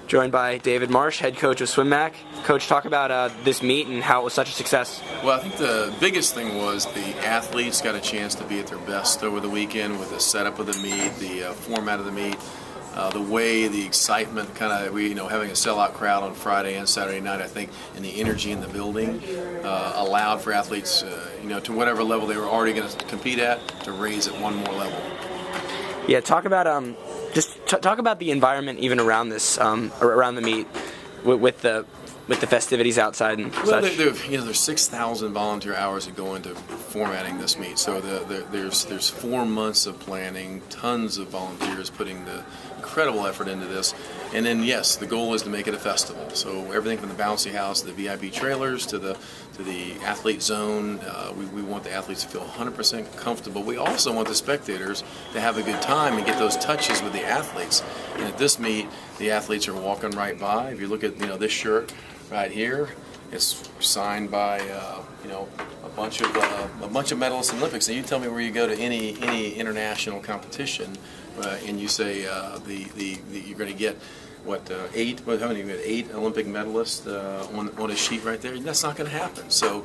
Joined by David Marsh, head coach of SwimMAC. Coach, talk about this meet and how it was such a success. Well, I think the biggest thing was the athletes got a chance to be at their best over the weekend with the setup of the meet, the format of the meet, the way, the excitement, kind of having a sellout crowd on Friday and Saturday night. I think, and the energy in the building allowed for athletes, to whatever level they were already going to compete at, to raise it one more level. Yeah, talk about talk about the environment even around this, around the meet, with the festivities outside and well, such. There's 6,000 volunteer hours that go into formatting this meet. So there's 4 months of planning, tons of volunteers putting the incredible effort into this. And then yes, the goal is to make it a festival. So everything from the bouncy house, the VIP trailers, to the athlete zone, we want the athletes to feel 100% comfortable. We also want the spectators to have a good time and get those touches with the athletes. And at this meet, the athletes are walking right by. If you look at this shirt right here, it's signed by a bunch of medalists in Olympics. And you tell me where you go to any international competition, and you say you're going to get eight Olympic medalists on a sheet right there. That's not going to happen. So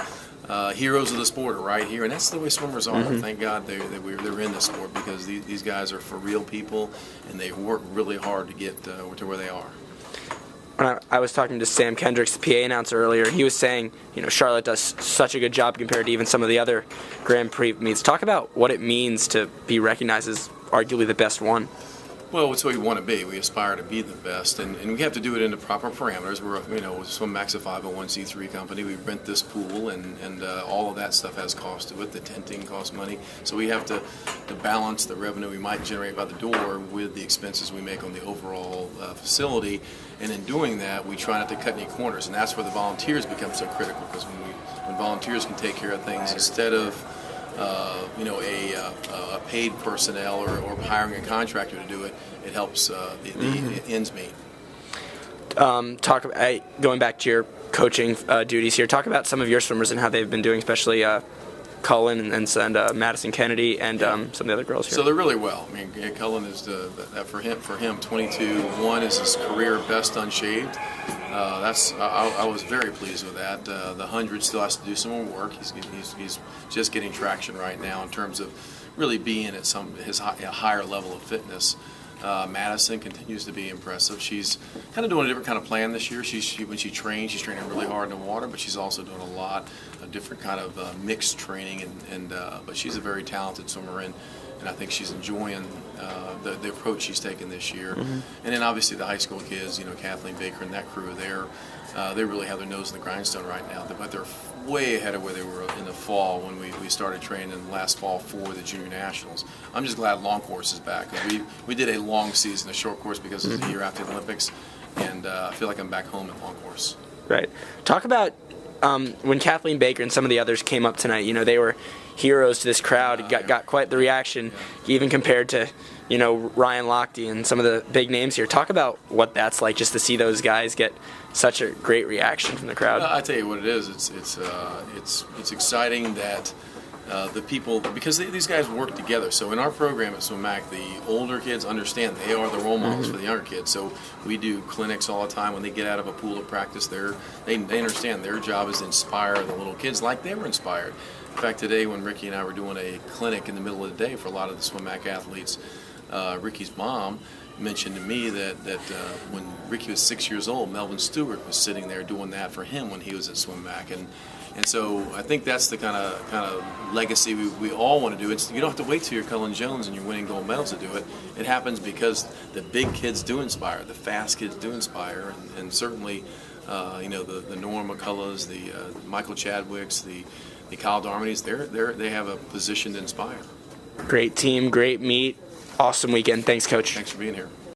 heroes of the sport are right here, and that's the way swimmers are. Mm-hmm. Thank God they're in this sport, because these guys are for real people, and they work really hard to get to where they are. I was talking to Sam Kendricks, the PA announcer, earlier. He was saying, Charlotte does such a good job compared to even some of the other Grand Prix meets. Talk about what it means to be recognized as arguably the best one. Well, it's what we want to be. We aspire to be the best, and we have to do it in the proper parameters. We're, SwimMAC's a 501c3 company. We rent this pool, and all of that stuff has cost to it. The tenting costs money, so we have to balance the revenue we might generate by the door with the expenses we make on the overall facility. And in doing that, we try not to cut any corners, and that's where the volunteers become so critical. Because when volunteers can take care of things instead of a paid personnel or hiring a contractor to do it, it helps the ends meet. Going back to your coaching duties here, talk about some of your swimmers and how they've been doing, especially Cullen and Madison Kennedy and some of the other girls here. So they're really well. I mean, Cullen is for him 22-1 is his career best unshaved. I was very pleased with that. The 100 still has to do some more work. He's just getting traction right now in terms of really being at his higher level of fitness. Madison continues to be impressive. She's kind of doing a different kind of plan this year. When she trains, she's training really hard in the water, but she's also doing a lot of different kind of mixed training. But she's a very talented swimmer, and I think she's enjoying the approach she's taken this year. Mm-hmm. And then obviously the high school kids, Kathleen Baker and that crew, they really have their nose in the grindstone right now. But they're way ahead of where they were in the fall when we started training last fall for the junior nationals. I'm just glad long course is back. We did a long season, a short course, because it's a year after the Olympics, and I feel like I'm back home in long course. Right. Talk about when Kathleen Baker and some of the others came up tonight. They were heroes to this crowd. Got quite the reaction, even compared to Ryan Lochte and some of the big names here. Talk about what that's like, just to see those guys get such a great reaction from the crowd. I tell you what it is. It's exciting that the people, because these guys work together. So in our program at SwimMAC, the older kids understand they are the role models for the younger kids. So we do clinics all the time. When they get out of a pool of practice, they understand their job is to inspire the little kids like they were inspired. In fact, today when Ricky and I were doing a clinic in the middle of the day for a lot of the SwimMAC athletes, Ricky's mom mentioned to me that when Ricky was 6 years old, Melvin Stewart was sitting there doing that for him when he was at SwimMAC, and so I think that's the kind of legacy we all want to do. You don't have to wait till you're Cullen Jones and you're winning gold medals to do it. It happens because the big kids do inspire, the fast kids do inspire, and certainly the Norm McCulloughs, the Michael Chadwicks, the Kyle Darmonys, they have a position to inspire. Great team, great meet. Awesome weekend. Thanks, Coach. Thanks for being here.